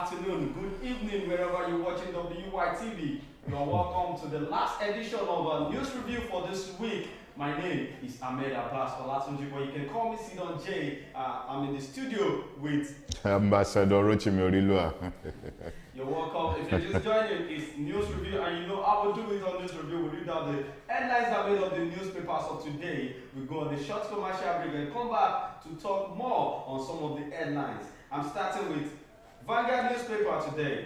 afternoon, good evening, wherever you're watching WYTV. You're welcome to the last edition of our news review for this week. My name is Ahmed Abbas Olatunji, but you can call me Sidon J. I'm in the studio with Ambassador Rochimiorilua. You're welcome. If you're just joining, it's news review, and you know how we'll do it on this review. We'll read out the headlines that made up the newspapers of today. We go on the short commercial break and come back to talk more on some of the headlines. I'm starting with Vanguard newspaper today.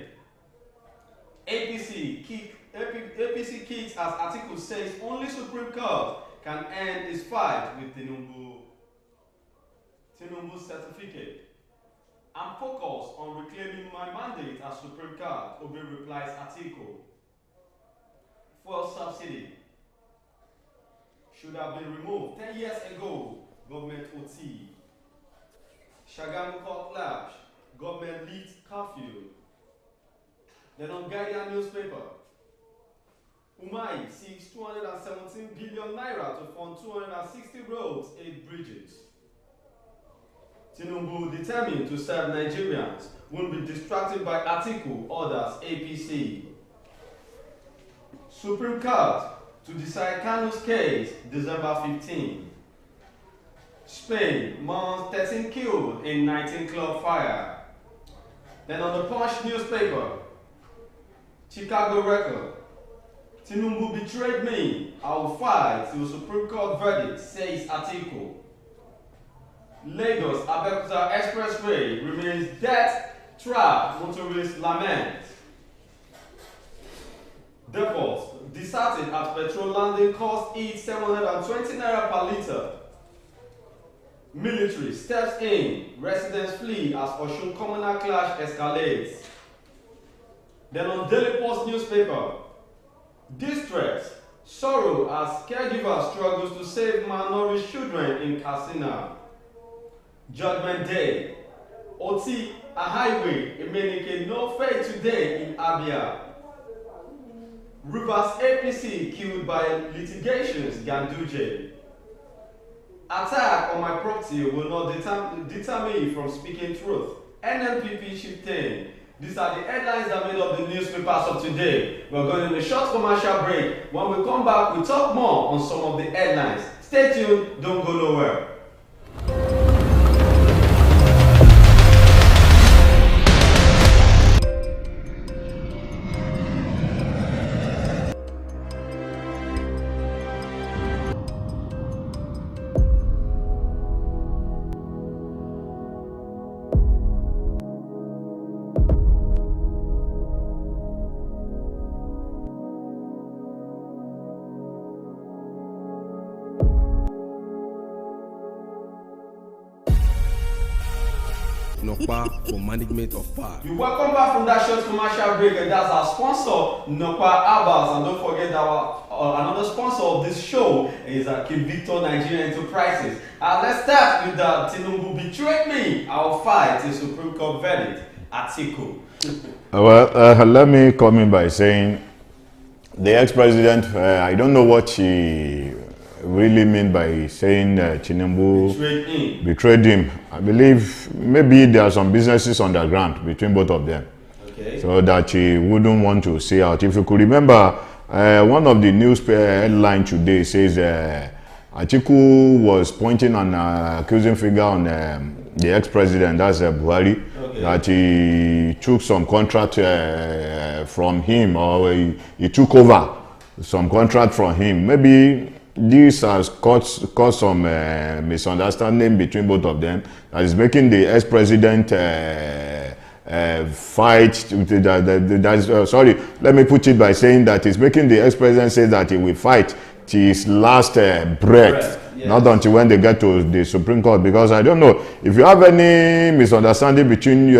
APC kicks as Atiku says only Supreme Court can end his fight with Tinubu's certificate. I'm focused on reclaiming my mandate as Supreme Court, Obi replies Atiku. Fuel subsidy should have been removed 10 years ago, government OT. Shagamu court collapse, government leads curfew. Then on Guardian newspaper, Umai seeks 217 billion naira to fund 260 roads, 8 bridges. Tinubu determined to serve Nigerians, won't be distracted by Atiku, orders APC. Supreme Court to decide Kanu's case, December 15. Spain mourns 13 killed in 19 club fire. Then on the Punch newspaper, Chicago record, Tinubu betrayed me, I will fight till Supreme Court verdict, says Atiku. Lagos Abeokuta Expressway remains death trap, motorists lament. Depots deserted at petrol landing cost each 720 naira per litre. Military steps in, residents flee as Osun communal clash escalates. Then on Daily Post newspaper, distress, sorrow as caregiver struggles to save malnourished children in Katsina. Judgment Day, OT, a highway, Emenike no fate today in Abia. Rivers APC killed by litigations, Ganduje. Attack on my property will not deter me from speaking truth. NNPP chieftain. These are the headlines that made up the newspapers of today. We're going on a short commercial break. When we come back, we'll talk more on some of the headlines. Stay tuned, don't go nowhere. Nokpa for management of power. You welcome back from that short commercial break, and that's our sponsor, Nokpa Abbas. And don't forget that another sponsor of this show is King Victor Nigeria Enterprises. Let's start with Tinubu betrayed me. I'll fight the Supreme Court verdict. Atiku. Let me come in by saying the ex-president, I don't know what she really mean by saying Tinubu betrayed him. I believe maybe there are some businesses underground between both of them. Okay. So that she wouldn't want to say out. If you could remember, one of the newspaper headline today says Atiku was pointing an accusing figure on the ex-president, that's Buhari, okay, that he took some contract from him, or he took over some contract from him. Maybe this has caused some misunderstanding between both of them. That is making the ex-president fight. Sorry, let me put it by saying that it's making the ex-president say that he will fight till his last breath. Yes. Not until when they get to the Supreme Court, because I don't know if you have any misunderstanding between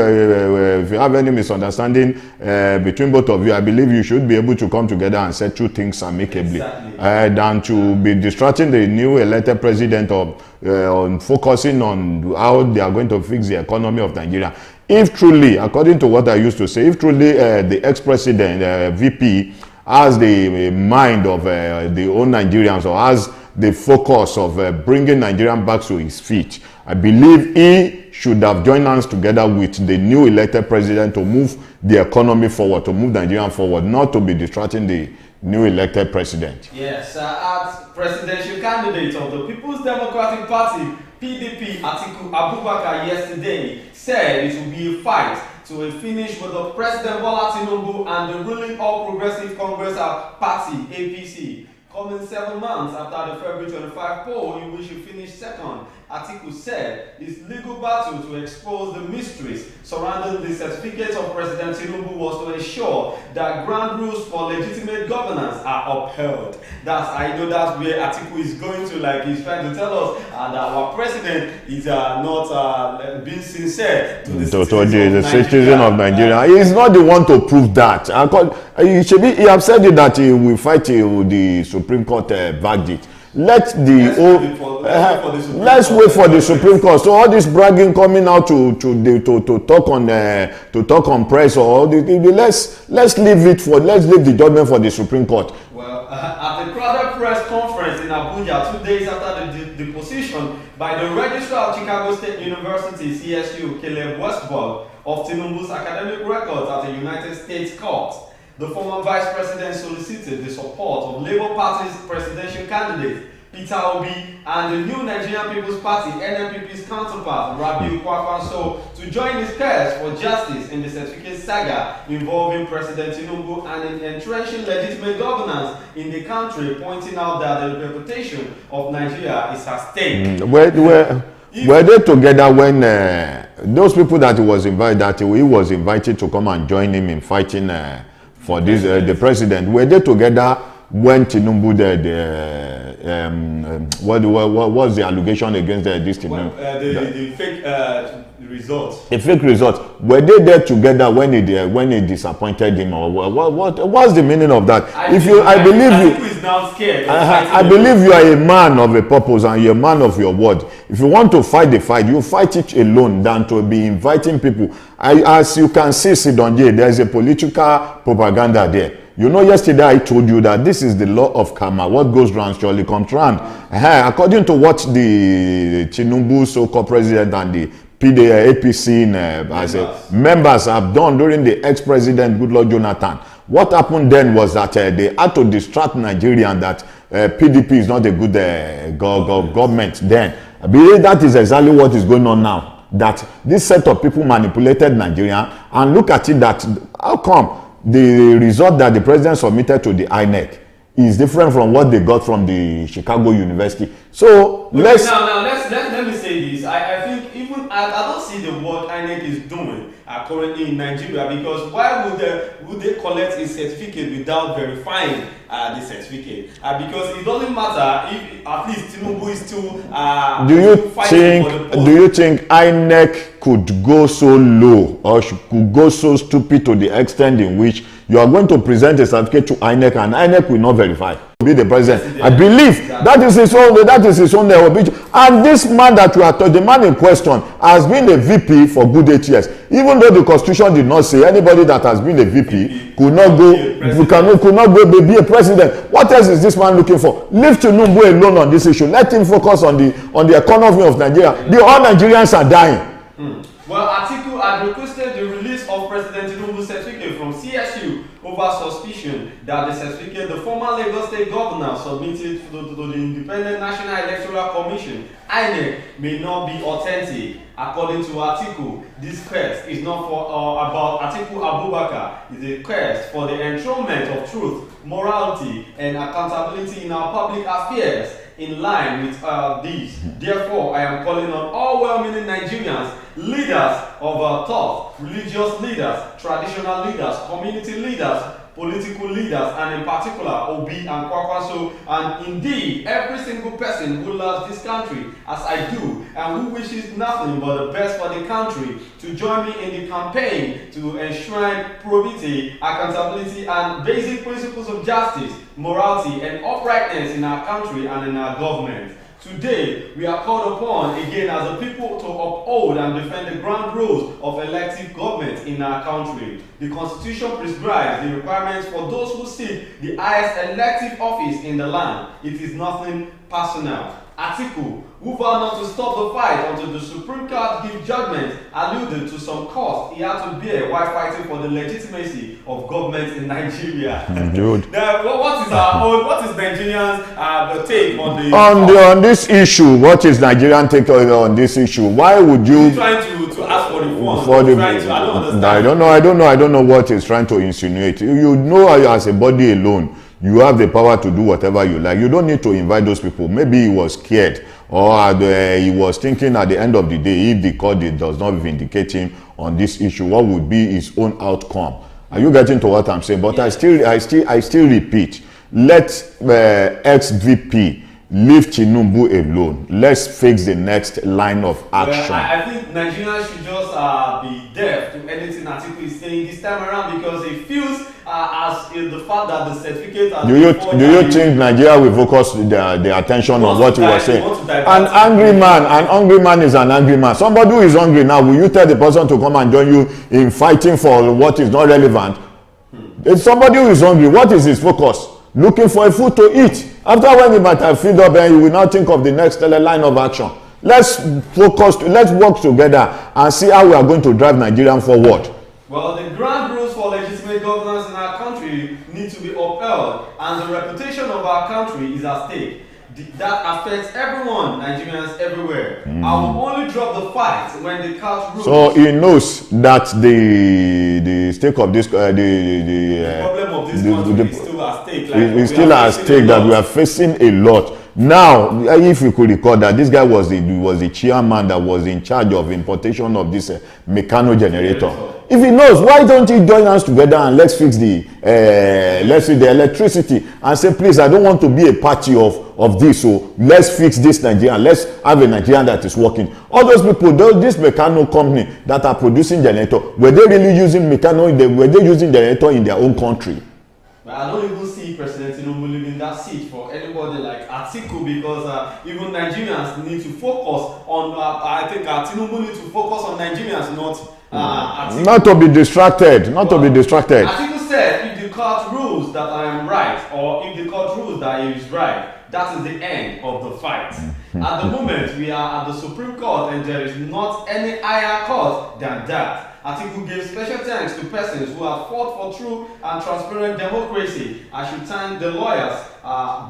between both of you. I believe you should be able to come together and settle things amicably, exactly, than to be distracting the new elected president on focusing on how they are going to fix the economy of Nigeria. If truly, according to what I used to say, if truly the ex-president VP has the mind of the own Nigerians, or has the focus of bringing Nigerian back to his feet, I believe he should have joined hands together with the new elected president to move the economy forward, to move Nigeria forward, not to be distracting the new elected president. Yes, as presidential candidate of the People's Democratic Party, PDP, Atiku Abubakar yesterday said it will be a fight to a finish with the President Bola Tinubu and the ruling All Progressive Congress Party, APC. Coming 7 months after the February 25 poll in which he finished second, Atiku said his legal battle to expose the mysteries surrounding the certificates of President Tinubu was to ensure that ground rules for legitimate governance are upheld. That's where Atiku is going to, like he's trying to tell us that our president is not being sincere to the citizen of Nigeria. He is not the one to prove that. He have said it that he will fight the Supreme Court verdict. Let's wait for the Supreme Court. So all this bragging coming out to talk on press or let's leave the judgment for the Supreme Court. Well, at the crowded press conference in Abuja 2 days after the deposition by the Registrar of Chicago State University (CSU) Caleb Westberg of Tinubu's academic records at the United States Court, the former vice president solicited the support of Labour Party's presidential candidate Peter Obi and the new Nigerian People's Party (NNPP's) counterpart Rabiu Kwankwaso to join his cause for justice in the certificate saga involving President Tinubu and in entrenching legitimate governance in the country, pointing out that the reputation of Nigeria is at stake. Were they together when those people that he was invited to come and join him in fighting for this the president? Were they together when Tinubu what was the allegation against this Tinubu? The fake results. The fake results. Were they there together when he disappointed him, or what's the meaning of that? I believe you is now scared. I believe you are a man of a purpose and you're a man of your word. If you want to fight the fight, you fight it alone than to be inviting people. As you can see, Sidonje, there is a political propaganda there. You know, yesterday I told you that this is the law of karma. What goes round surely comes round. According to what the Tinubu so-called president and the APC members have done during the ex-president Goodluck Jonathan, what happened then was that they had to distract Nigerians that PDP is not a good government then. I believe that is exactly what is going on now. That this set of people manipulated Nigeria, and look at it, that how come the result that the president submitted to the INEC is different from what they got from the Chicago University. So let me say this. I think even I don't see the work INEC is doing currently in Nigeria, because why would they collect a certificate without verifying the certificate? Because it doesn't matter if at least Tinubu is still fighting for the post. Do you think INEC could go so low or could go so stupid to the extent in which you are going to present a certificate to INEC and INEC will not verify? Be the president. I believe that is his own obligation. And this man that you are talking, the man in question has been a VP for good 8 years. Even though the constitution did not say anybody that has been a VP could not be a president. What else is this man looking for? Leave Tinubu alone on this issue. Let him focus on the economy of Nigeria. All Nigerians are dying. Well, Atiku had requested the release of President Tinubu's certificate from CSU over suspicion that the certificate the former Lagos State governor submitted to the Independent National Electoral Commission, INEC, may not be authentic. According to Atiku, this quest is not about Atiku Abubakar. It's a quest for the enthronement of truth, morality, and accountability in our public affairs. In line with these, therefore, I am calling on all well-meaning Nigerians, leaders of thought, religious leaders, traditional leaders, community leaders, political leaders, and in particular Obi and Kwankwaso, and indeed every single person who loves this country as I do and who wishes nothing but the best for the country, to join me in the campaign to enshrine probity, accountability, and basic principles of justice, morality, and uprightness in our country and in our government. Today, we are called upon again as a people to uphold and defend the ground rules of elective government in our country. The Constitution prescribes the requirements for those who seek the highest elective office in the land. It is nothing personal. Atiku, who vowed not to stop the fight until the Supreme Court give judgment, alluded to some cost he had to bear while fighting for the legitimacy of government in Nigeria. Dude. What is Nigerians' take on the on this issue? What is Nigerian take on this issue? Why would you trying to ask for the funds? I don't know what he's trying to insinuate. You know, as a body alone, you have the power to do whatever you like. You don't need to invite those people. Maybe he was scared, or he was thinking at the end of the day, if the court does not vindicate him on this issue, what would be his own outcome? Are you getting to what I'm saying? But yeah. I still repeat, let ex-VP leave Tinubu alone. Let's fix the next line of action. Well, I think Nigerians should just be deaf to anything Atiku is saying this time around, because it feels as if the fact that the certificate has do you think Nigeria will focus the attention on what he was saying? An angry man is an angry man. Somebody who is hungry now, will you tell the person to come and join you in fighting for what is not relevant? It's somebody who is hungry. What is his focus? Looking for a food to eat. After when he might have filled up, and you will now think of the next line of action. Let's focus, let's work together and see how we are going to drive Nigeria forward. Well, the ground rules for legitimate governance in our country need to be upheld, and the reputation of our country is at stake. That affects everyone, Nigerians everywhere. I will only drop the fight when the court rules. So he knows that the stake of this, the problem of this country is still at stake. It's still at stake, that we are facing a lot. Now, if you could recall that this guy was the chairman that was in charge of importation of this mechano generator. If he knows, why don't he join us together and let's fix the electricity and say, please, I don't want to be a party of this, so let's fix this Nigeria. Let's have a Nigerian that is working. All those people, this mechano company that are producing generator, were they really using mechano? Were they using generator in their own country? But I don't even see President Tinubu leaving that seat for anybody like Atiku, because even Nigerians need to focus on. I think Tinubu needs to focus on Nigerians, not to be distracted. To be distracted. Atiku said, if the court rules that I am right, or if the court rules that he is right, that is the end of the fight. At the moment, we are at the Supreme Court, and there is not any higher court than that. Atiku gave special thanks to persons who have fought for true and transparent democracy. I should thank the lawyers,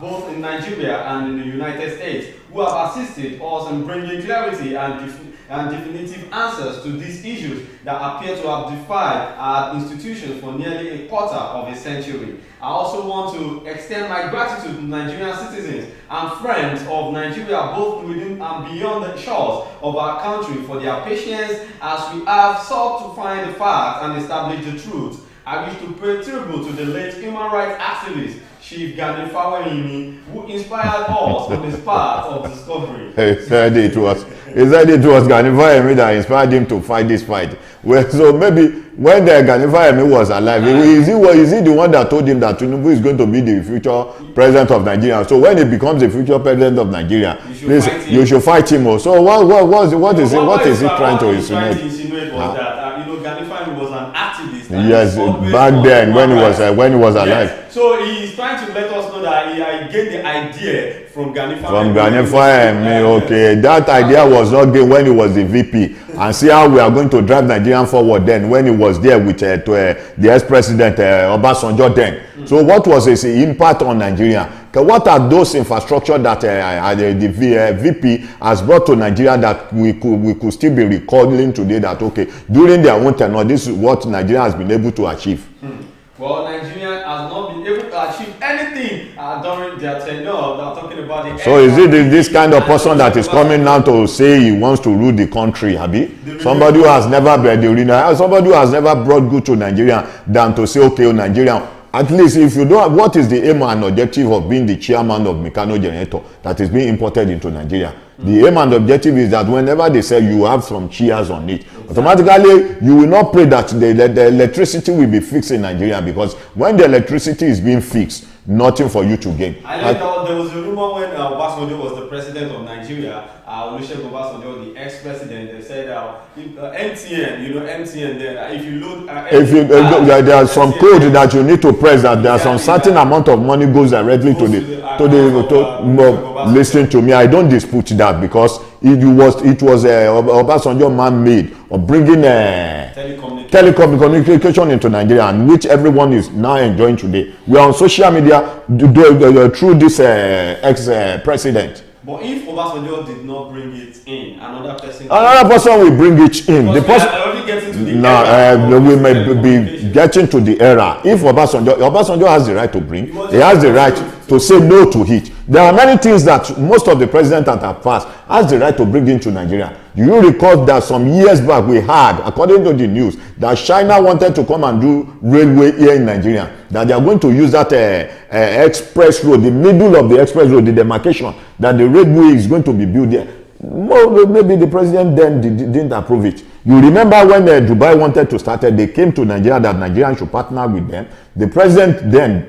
both in Nigeria and in the United States, who have assisted us in bringing clarity and definitive answers to these issues that appear to have defied our institutions for nearly a quarter of a century. I also want to extend my gratitude to Nigerian citizens and friends of Nigeria, both within and beyond the shores of our country, for their patience as we have sought to find the facts and establish the truth. I wish to pay tribute to the late human rights activist, Chief Gani Fawayimi, who inspired us on his path of discovery. He said it was Gani Fawayimi that inspired him to fight this fight. Well, so maybe when Gani Fawayimi was alive, is he the one that told him that Tinubu is going to be the future president of Nigeria? So when he becomes the future president of Nigeria, you should fight him. So what is he trying to insinuate? Gani Fawayimi was an activist. Yes, back then when he was alive. Yes. So he is trying to let us know that he gained the idea from Gani Fawayimi. From Gani Fawayimi, okay. That idea was not gained when he was the VP. And see how we are going to drive Nigeria forward then, when he was there with the ex-president Obasanjo then. So what was his impact on Nigeria? What are those infrastructure that the VP has brought to Nigeria that we could still be recalling today, that okay, during their own tenure, this is what Nigeria has been able to achieve? Well, Nigeria has not been able to achieve anything during their tenure. They're talking about the. So is it this kind of person that is coming now to say he wants to rule the country, Abi? Somebody who has never brought good to Nigeria than to say, okay, Nigeria. At least if you don't, what is the aim and objective of being the chairman of mechano generator that is being imported into Nigeria? The aim and objective is that whenever they say you have some chairs on it, automatically you will not pray that the electricity will be fixed in Nigeria, because when the electricity is being fixed, nothing for you to gain. I like that there was a rumor when Obasanjo was the president of Nigeria, Olusegun Obasanjo, the ex-president, they said MTN, you know MTN, then if you load... there are some code that you need to press, that there are some certain amount of money goes directly to listen to me. I don't dispute that, because it was Obasanjo man-made of bringing telecommunication into Nigeria, and which everyone is now enjoying today. We are on social media through this ex-president. But if Obasanjo did not bring it in, another person will bring it in. The person we may be getting to the era. If Obasanjo has the right to bring, he has the right to say no to it. There are many things that most of the presidents that have passed has the right to bring into Nigeria. Do you recall that some years back we had, according to the news, that China wanted to come and do railway here in Nigeria, that they are going to use that express road, the middle of the express road, the demarcation, that the railway is going to be built there. Well, maybe the president then didn't approve it. You remember when Dubai wanted to start it, they came to Nigeria that Nigeria should partner with them. The president then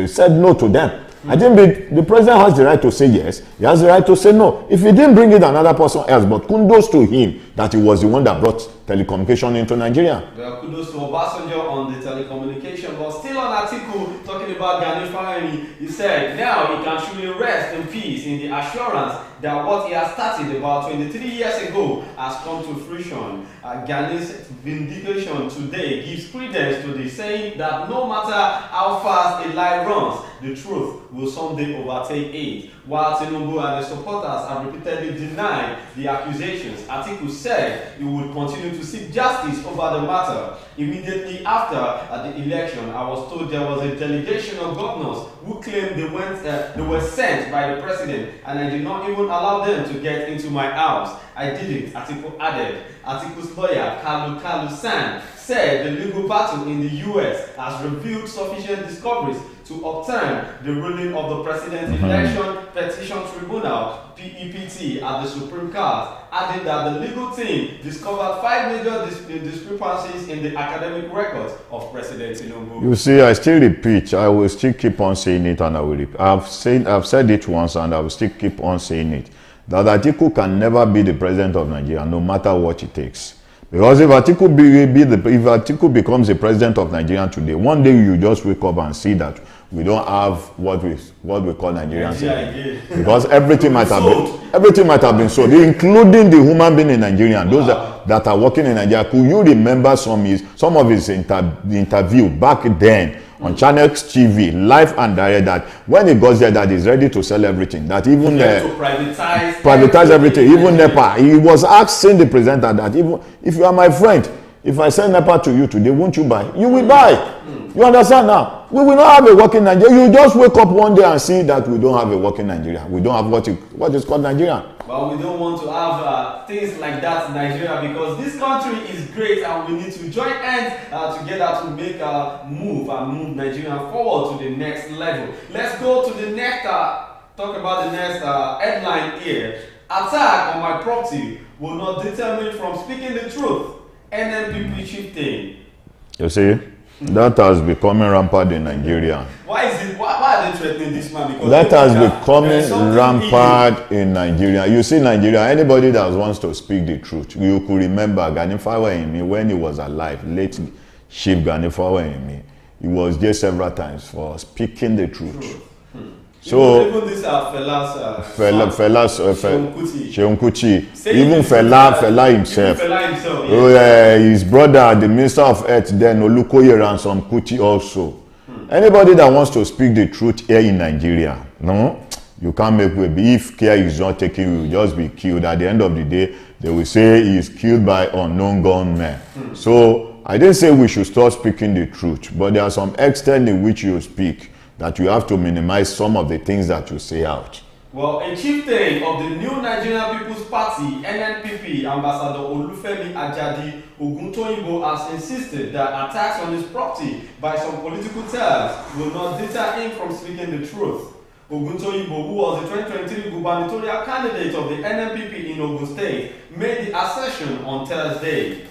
said no to them. I think the president has the right to say yes. He has the right to say no. If he didn't bring it, another person else. But kudos to him that he was the one that brought telecommunication into Nigeria. Well, kudos to Obasanjo on the telecommunication. But still on Atiku, talking about Gani Fahimi, he said now he can truly rest in peace in the assurance that what he has started about 23 years ago has come to fruition. Gani's vindication today gives credence to the saying that no matter how fast a lie runs, the truth will someday overtake it. While Tinubu and his supporters have repeatedly denied the accusations, Atiku said he would continue to seek justice over the matter. Immediately after the election, I was told there was a delegation of governors who claimed they were sent by the president, and I did not even allow them to get into my house. I didn't, Atiku added. Atiku's lawyer, Kalu San, said the legal battle in the US has revealed sufficient discoveries to overturn the ruling of the President's Election Petition Tribunal, PEPT, at the Supreme Court, adding that the legal team discovered 5 major discrepancies in the academic records of President Tinubu. You see, I still repeat, I will still keep on saying it, and I will repeat. I've said it once, and I will still keep on saying it, that Atiku can never be the president of Nigeria, no matter what it takes. Because if Atiku becomes the president of Nigeria today, one day you just wake up and see that we don't have what we call Nigerians anymore. Because everything might have been sold, including the human being in Nigeria. Those that are working in Nigeria. Could you remember some of his interview back then on Channels TV, live and direct, that when he goes there, that he's ready to sell everything, that even to privatize everything, even NEPA. He was asking the presenter that even if you are my friend, if I send NEPA to you today, won't you buy? You will buy. You understand now? We will not have a working Nigeria. You just wake up one day and see that we don't have a working Nigeria. We don't have what is called Nigeria. Well, we don't want to have things like that in Nigeria, because this country is great and we need to join hands together to make a move and move Nigeria forward to the next level. Let's go to the next, talk about the next headline here. Attack on my property will not deter me from speaking the truth. NNPP chieftain. You see? That has become rampant in Nigeria. Why are they threatening this man? Because that has become rampant in Nigeria. You see, Nigeria, anybody that wants to speak the truth, you could remember Gani Fawahimi when he was alive, late Chief Gani Fawahimi. He was there several times for speaking the truth. So even this Seun Kuti, even Fela himself, his brother, the Minister of Earth, then Olukoye and some Kuti also. Anybody that wants to speak the truth here in Nigeria, no, you can't make way. If care is not taken, you will just be killed. At the end of the day, they will say he is killed by unknown gunmen. So I didn't say we should stop speaking the truth, but there are some extent in which you speak that you have to minimize some of the things that you say out. Well, a chieftain of the New Nigerian People's Party, NNPP, Ambassador Olufemi Ajadi Oguntoyinbo, has insisted that attacks on his property by some political thugs will not deter him from speaking the truth. Oguntoyinbo, who was the 2023 gubernatorial candidate of the NNPP in Ogun State, made the assertion on Thursday.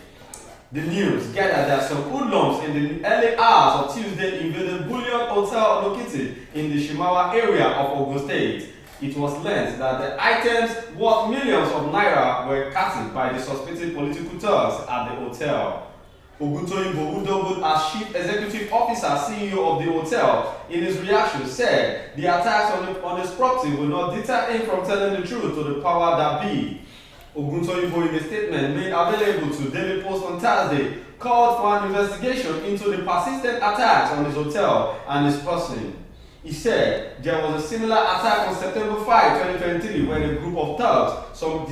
The news gathered that some hoodlums in the early hours of Tuesday invaded bullion hotel located in the Shimawa area of Ogun State. It was learned that the items worth millions of naira were captured by the suspected political thugs at the hotel. Oguntoyinbo, who doubled as Chief Executive Officer CEO of the hotel, in his reaction said the attacks on his property will not deter him from telling the truth to the power that be. Oguntoyinbo, in a statement made available to Daily Post on Thursday, called for an investigation into the persistent attacks on his hotel and his person. He said there was a similar attack on September 5, 2023 when a group of thugs, some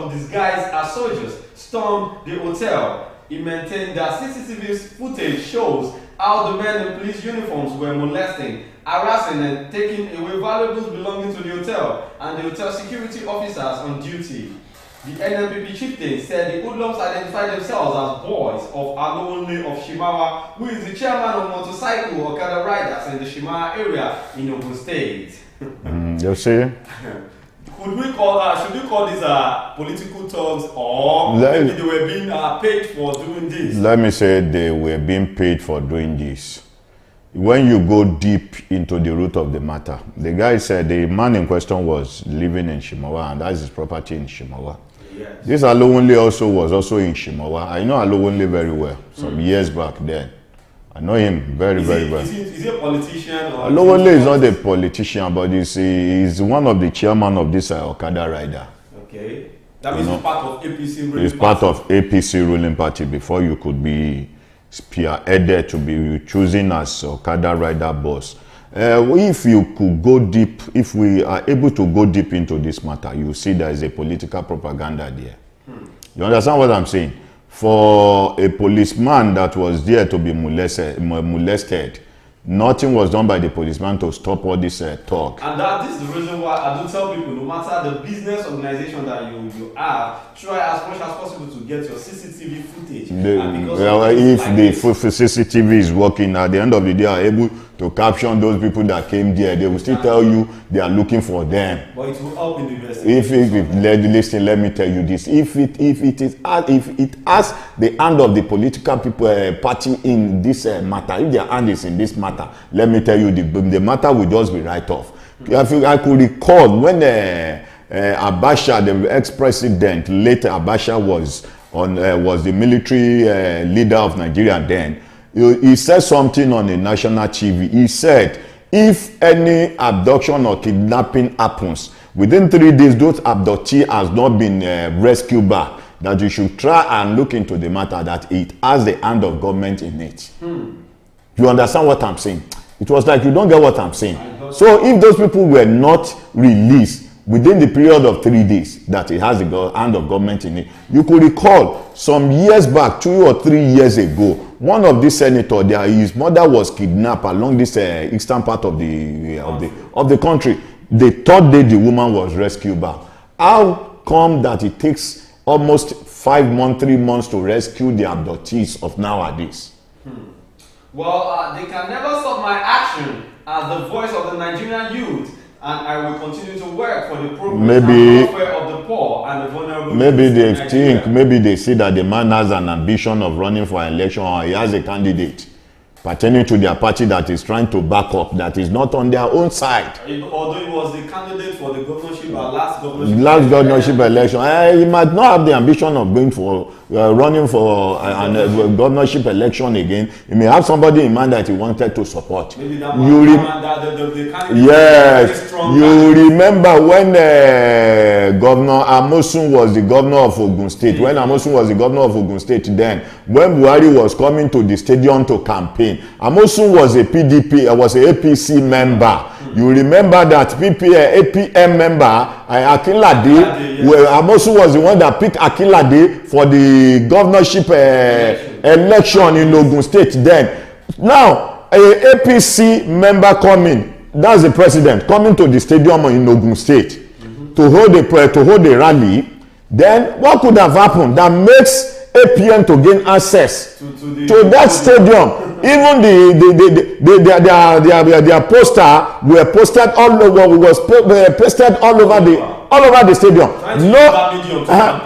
disguised as soldiers, stormed the hotel. He maintained that CCTV footage shows how the men in police uniforms were molesting, harassing and taking away valuables belonging to the hotel and the hotel security officers on duty. The NNPP chieftain said the hoodlums identified themselves as boys of Alowole of Shimawa, who is the chairman of motorcycle Okada riders in the Shimawa area in Ogun State. You see? Should we call these political thugs, or maybe they were being paid for doing this? Let me say they were being paid for doing this. When you go deep into the root of the matter, the guy said the man in question was living in Shimawa, and that's his property in Shimawa. Yes. This Alowole also was also in Shimawa. I know Alowole very well, some years back then. I know him very well. Is he a politician? Alowole is not a politician, but he's one of the chairman of this Okada rider. Okay. That means he's part of APC ruling party. He's part of APC ruling party before you could be spearheaded to be chosen as Okada rider boss. If you could go deep, if we are able to go deep into this matter, you see there is a political propaganda there. You understand what I'm saying? For a policeman that was there to be molested, nothing was done by the policeman to stop all this talk. And this is the reason why I do tell people, no matter the business organization that you have, try as much as possible to get your CCTV footage. If the CCTV is working, at the end of the day, are able to caption those people that came there, they will still tell you they are looking for them. But it will help in the investigation. Listen, let me tell you this: if it has the hand of the political people party in this matter, if their hand is in this matter, let me tell you the matter will just be right off. I could recall when Abacha, the ex-president, later Abacha was the military leader of Nigeria then. He said something on a national TV. He said, if any abduction or kidnapping happens, within 3 days, those abductee has not been rescued back, that you should try and look into the matter, that it has the hand of government in it. You understand what I'm saying? It was like you don't get what I'm saying. So if those people were not released within the period of 3 days, that it has the hand of government in it. You could recall some years back, 2 or 3 years ago, one of these senators, his mother was kidnapped along this eastern part of the country. The third day the woman was rescued back. How come that it takes almost 5 months, 3 months to rescue the abductees of nowadays? Well, they can never stop my action as the voice of the Nigerian youth. And I will continue to work for the progress and welfare of the poor and the vulnerable. Maybe they think, maybe they see that the man has an ambition of running for election, or he has a candidate pertaining to their party that is trying to back up, that is not on their own side. Although he was the candidate for the governorship, last governorship election, he might not have the ambition of going for running for a governorship election again. He may have somebody in mind that he wanted to support. Maybe that the candidate. Yes, you remember when Governor Amosun was the governor of Ogun State. When Amosun was the governor of Ogun State, then when Buhari was coming to the stadium to campaign, Amosun was a PDP, was a APC member. You remember that APM member, Akinlade, Amosun was the one that picked Akinlade for the governorship election in Ogun State then. Now, a APC member coming, that's the president, coming to the stadium in Ogun State to hold a rally, then what could have happened that makes APM to gain access to that stadium? Even their poster were posted all over the stadium.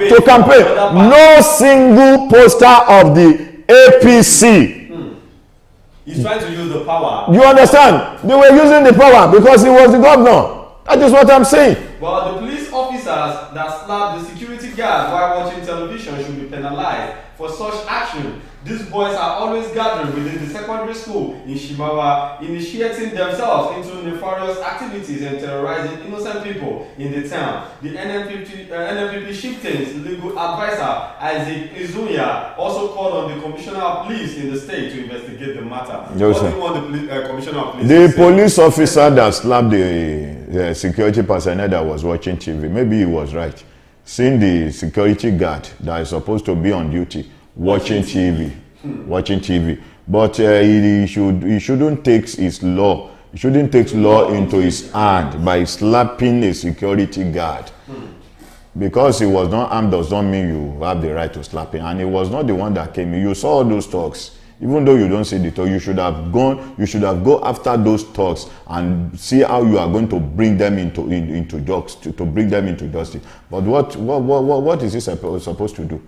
To campaign. No single poster of the APC He's trying to use the power. You understand? They were using the power because he was the governor. That is what I'm saying. Well, the police officers that slapped the security guard while watching television should be penalized for such action. These boys are always gathering within the secondary school in Shimawa, initiating themselves into nefarious activities and terrorizing innocent people in the town. The NNPP chieftain's legal advisor, Isaac Izunya, also called on the commissioner of police in the state to investigate the matter. Yes, what do you want the commissioner of police the to say? police officer that slapped the security personnel that was watching TV, maybe he was right. Seeing the security guard that is supposed to be on duty watching TV, but he shouldn't take his law. He shouldn't take law into his hand by slapping a security guard. Because he was not armed does not mean you have the right to slap him. And he was not the one that came in. You saw all those talks. Even though you don't see the talk, you should have go after those talks and see how you are going to bring them into justice, to bring them into justice. But what is he supposed to do?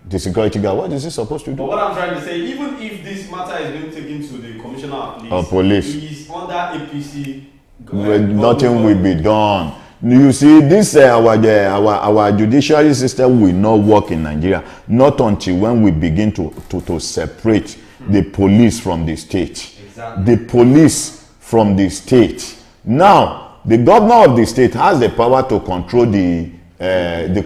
The security guard, what is he supposed to do? But what I'm trying to say, even if this matter is being taken to the commissioner of police, he is under APC. Nothing will be done. You see, this our judiciary system will not work in Nigeria, not until when we begin to separate the police from the state. Exactly. The police from the state. Now, the governor of the state has the power to control the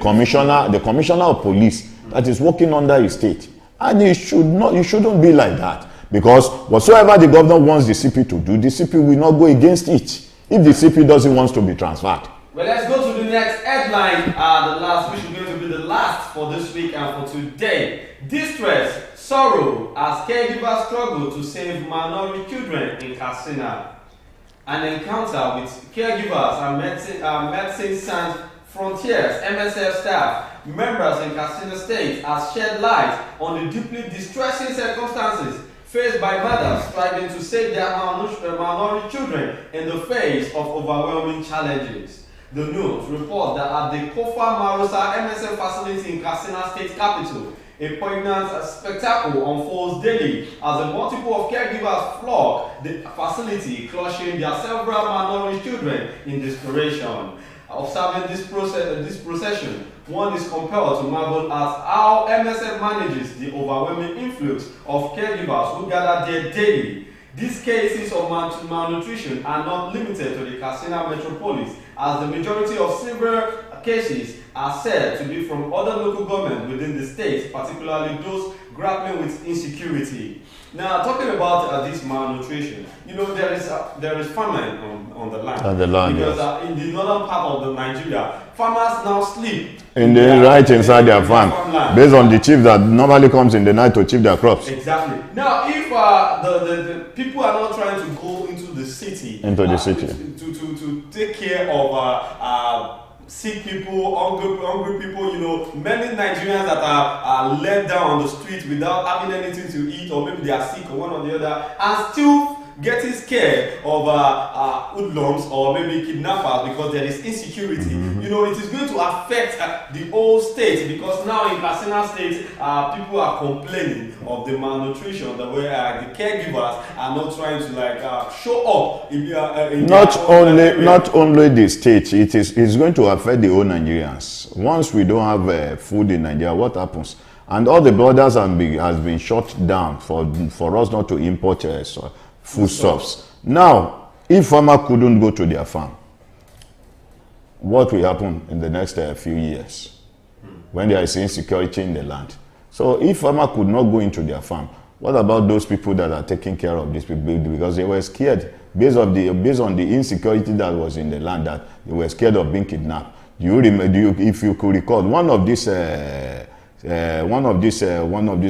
commissioner of police that is working under his state, and it shouldn't be like that, because whatsoever the governor wants the CP to do, the CP will not go against it if the CP doesn't want to be transferred. Well, let's go to the next headline, which is going to be the last for this week and for today. Distress, sorrow as caregivers struggle to save minority children in Katsina. An encounter with caregivers and Medicine Sans Frontiers MSF staff members in Katsina State has shed light on the deeply distressing circumstances faced by mothers striving to save their minority children in the face of overwhelming challenges. The news reports that at the Kofa Marosa MSF facility in Katsina State capital, a poignant spectacle unfolds daily as a multiple of caregivers flock the facility, clutching their several minority children in desperation. Observing this procession, one is compelled to marvel at how MSF manages the overwhelming influx of caregivers who gather there daily. These cases of malnutrition are not limited to the Katsina metropolis, as the majority of severe cases are said to be from other local governments within the state, particularly those grappling with insecurity. Now, talking about this malnutrition, you know, there is famine on the land. On the land, because yes. In the northern part of Nigeria, farmers now sleep right inside their farm, based on the chief that normally comes in the night to chief their crops. Exactly. Now, if the people are not trying to go into the city, to take care of sick people, hungry people, you know, many Nigerians that are led down on the street without having anything to eat, or maybe they are sick or one or the other, and still getting scared of hoodlums or maybe kidnappers because there is insecurity. You know, it is going to affect the whole state, because now in Katsina State, people are complaining of the malnutrition, the way the caregivers are not trying to show up in not only the state, it's going to affect the whole Nigerians. Once we don't have food in Nigeria, what happens? And all the borders has been shut down for us not to import foodstuffs. Now, if farmer couldn't go to their farm, what will happen in the next few years when there is insecurity in the land? So if farmer could not go into their farm, what about those people that are taking care of these people, because they were scared based on the insecurity that was in the land, that they were scared of being kidnapped? If you could recall, one of these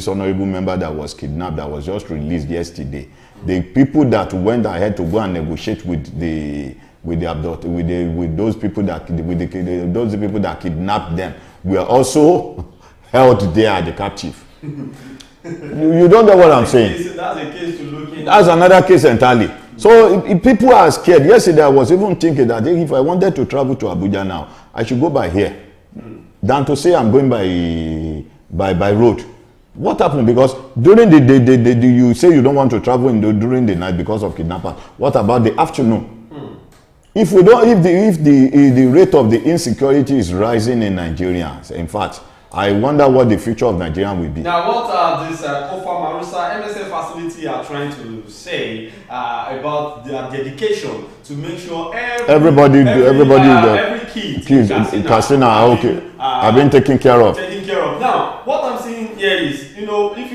honorable member that was kidnapped, that was just released yesterday, the people that went ahead to go and negotiate with those people that kidnapped them were also held there at the captive. You don't know what I'm saying? That's a case to look into. That's another case entirely. So if people are scared. Yesterday I was even thinking that if I wanted to travel to Abuja now, I should go by here than to say I'm going by road. What happened? Because during the day, you say you don't want to travel during the night because of kidnappers. What about the afternoon? If we don't, if the rate of the insecurity is rising in Nigerians, in fact, I wonder what the future of Nigeria will be. Now, what this Kofa Marusa MSF facility are trying to say about their dedication to make sure every kid in Katsina, okay, have been taken care of. Now, what I'm seeing here is, if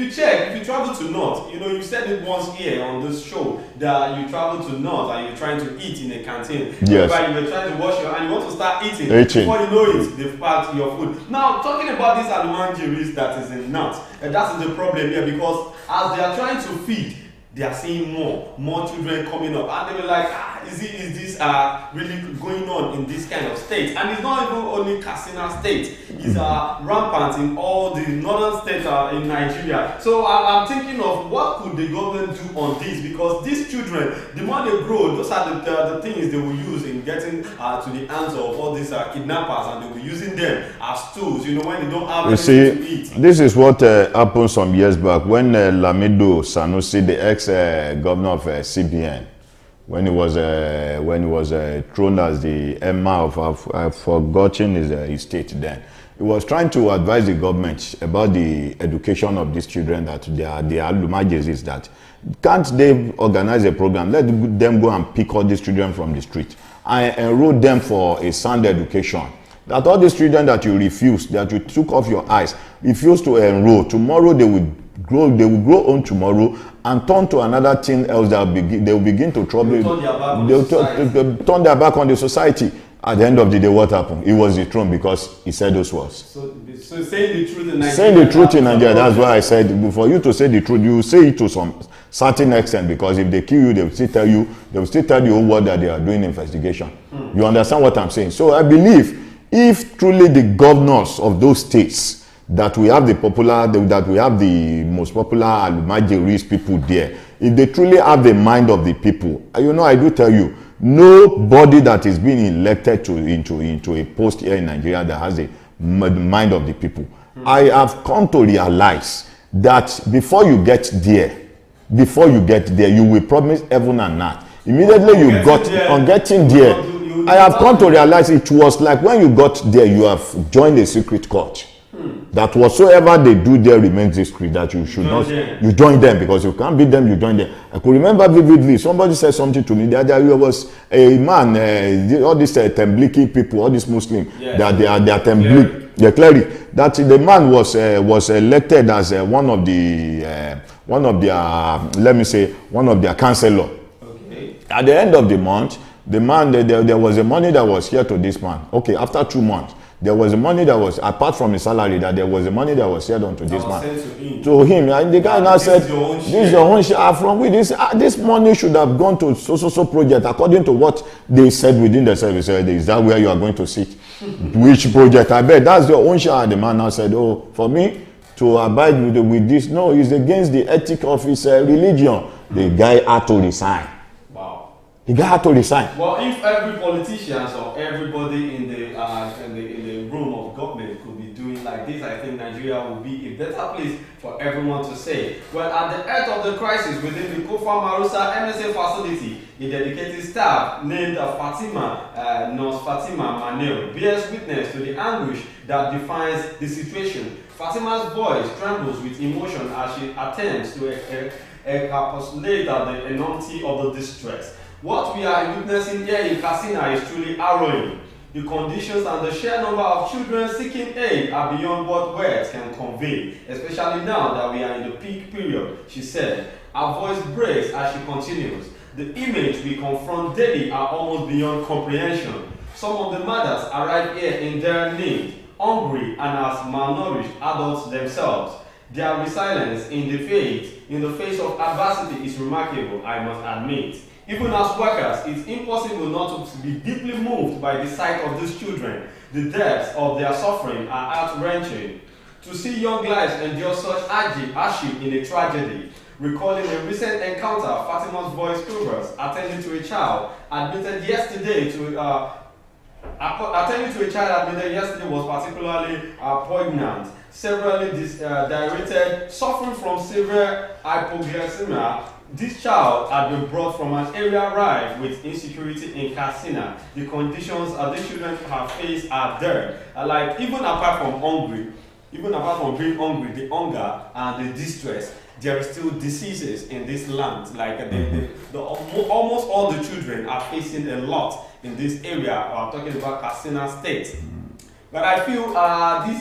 you travel to North, you said it once here on this show that you travel to North and you're trying to eat in a canteen. Yes. But you were trying to wash your hand, you want to start eating. Before you know it, they've packed your food. Now, talking about this Alumanjiris that is in North, that is the problem here, because as they are trying to feed, they are seeing more children coming up, and they were like, is this really going on in this kind of state? And it's not even only Katsina state, it's rampant in all the northern states in Nigeria. So I'm thinking of what could the government do on this, because these children, the more they grow, those are the things they will use in getting to the hands of all these kidnappers, and they will be using them as tools, when they don't have anything to eat. This is what happened some years back when Lamido Sanusi, the ex-governor of CBN, when he was thrown as the emir of, I've forgotten his state then. He was trying to advise the government about the education of these children, that they are Lumajezis, that can't they organize a program, let them go and pick all these children from the street and enroll them for a sound education. That all these children that you refused, that you took off your eyes, refused to enroll, tomorrow they will grow on tomorrow and turn to another thing else that they will begin to trouble you. They'll turn their back on the society. At the end of the day, what happened? He was dethroned because he said those words. So saying the truth in Nigeria. Saying the truth in Nigeria, that's why I said, for you to say the truth, you say it to some certain extent, because if they kill you, they will still tell the whole world that they are doing investigation. You understand what I'm saying? So I believe if truly the governors of those states, that we have the most popular Almajiris people there, if they truly have the mind of the people, I do tell you, nobody that is being elected into a post here in Nigeria that has the mind of the people. I have come to realize that before you get there, you will promise heaven and earth. Immediately on getting there, I have come to realize it was like when you got there, you have joined a secret court. That whatsoever they do there remains discreet, that you should you join them, because you can't beat them, you join them. I could remember vividly, somebody said something to me the other day. There was a man, all these Tembliki people, all these Muslims, that they are Temblik, the cleric, that the man was elected as one of their councillor. Okay. At the end of the month, the man, there was a money that was here to this man. Okay, after 2 months, there was a money that was, apart from his salary, that there was a money that was shared onto this man. To him. And the guy now said, this is your own share. From with this money should have gone to so project, according to what they said within the service. Is that where you are going to sit? Which project? I bet that's your own share. The man now said, for me to abide with this, no, it's against the ethic of his religion. The guy had to resign. The guy had to resign. Well, if every politician or everybody in the room of government could be doing like this, I think Nigeria will be a better place for everyone to say. Well, at the end of the crisis within the Kofa Marusa MSA facility, a dedicated staff named Nurse Fatima Manel bears witness to the anguish that defines the situation. Fatima's voice trembles with emotion as she attempts to encapsulate the enormity of the distress. What we are witnessing here in Katsina is truly harrowing. The conditions and the sheer number of children seeking aid are beyond what words can convey, especially now that we are in the peak period, she said. Her voice breaks as she continues. The image we confront daily are almost beyond comprehension. Some of the mothers arrive here in their need, hungry and as malnourished adults themselves. Their resilience in the face of adversity is remarkable, I must admit. Even as workers, it's impossible not to be deeply moved by the sight of these children. The depths of their suffering are heart-wrenching. To see young lives endure such hardship in a tragedy. Recalling a recent encounter, Fatima's voice quivers, attending to a child admitted yesterday to Attending to a child admitted yesterday was particularly poignant. Severely dilated, suffering from severe hypoglycemia. This child had been brought from an area rife with insecurity in Katsina. The conditions these children have faced are there. Like even apart from being hungry, the hunger and the distress, there are still diseases in this land. Like almost all the children are facing a lot in this area. I'm talking about Katsina State. But I feel this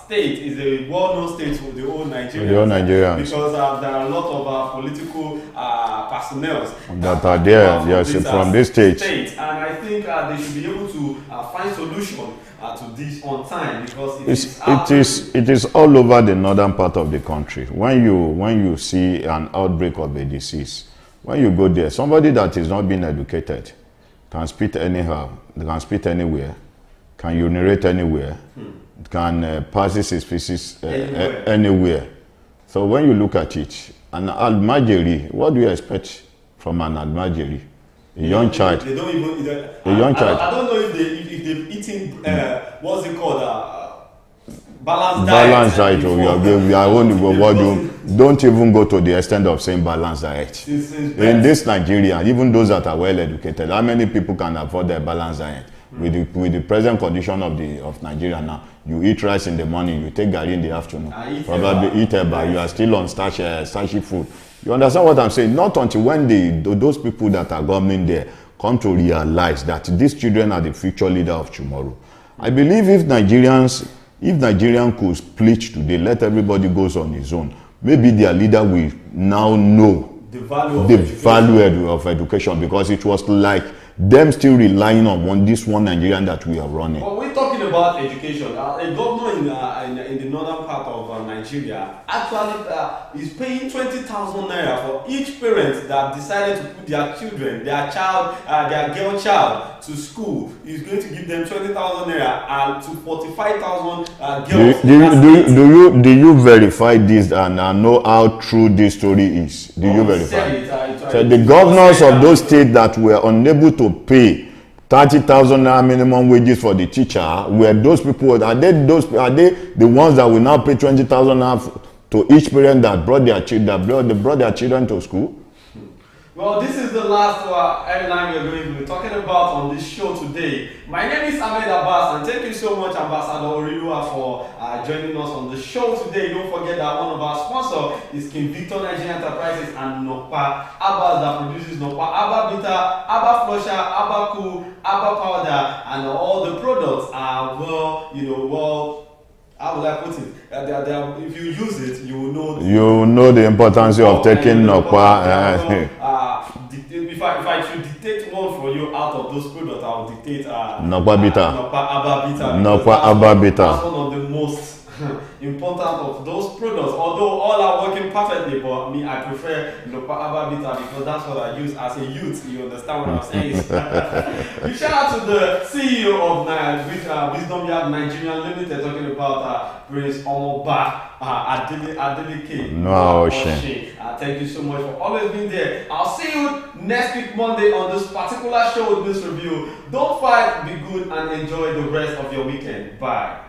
state is a well-known state for the whole Nigerians. Because there are a lot of political personnel that are there, yes, from this state. And I think they should be able to find solution to this on time, because it is all over the northern part of the country. When you see an outbreak of a disease, when you go there, somebody that is not being educated can spit anyhow, can spit anywhere, can urinate anywhere, can pass his feces anywhere. So when you look at it, an almajiri, what do you expect from an almajiri? A young child. They don't even. A young child. I don't know if they've eaten what's it called, balanced diet. We are only don't even go to the extent of saying balanced diet. In this Nigeria, even those that are well educated, how many people can afford their balanced diet? With the present condition of Nigeria now, you eat rice in the morning, you take garri in the afternoon, probably eat eba, you are still on starchy food. You understand what I'm saying? Not until when those people that are governing there come to realize that these children are the future leader of tomorrow. I believe if Nigerians could split today, let everybody goes on his own, maybe their leader will now know the value of education, because it was like them still relying on this one Nigerian that we are running. Well, we're talking about education. A governor in the northern part of Nigeria actually is paying 20,000 naira for each parent that decided to put their girl child to school. He's going to give them 20,000 naira and to 45,000 girls. Do you verify this and know how true this story is? Do you verify? So the governors of those states that were unable to pay 30,000 naira minimum wages for the teacher, were those people? Are they the ones that will now pay 20,000 naira to each parent that brought their children to school? Well, this is the last headline we're going to be talking about on this show today. My name is Ahmed Abbas, and thank you so much, Ambassador Orilua, for joining us on the show today. Don't forget that one of our sponsors is King Victor Nigeria Enterprises and Nokpa Abbas, that produces Nokpa Abba Bitter, Abba Flusher, Abba Cool, Abba Powder, and all the products are how will I put it? If you use it, you will know. You know the importance of taking Nokpa. If I should dictate one for you out of those products, I will dictate Nokpa Bitter. Nokpa Abba Bitter. Nokpa Abba Bitter. That's one of the most important of those products. Although all are working perfectly, but me, I prefer Nokpa Abba Bitter because that's what I use as a youth. You understand what I'm saying? We shout out to the CEO of Wisdom Yard Nigeria Limited, talking about Prince Omoba Adeleke. No shame. Thank you so much for always being there. I'll see you next week Monday on this particular show with this review. Don't fight, be good, and enjoy the rest of your weekend. Bye.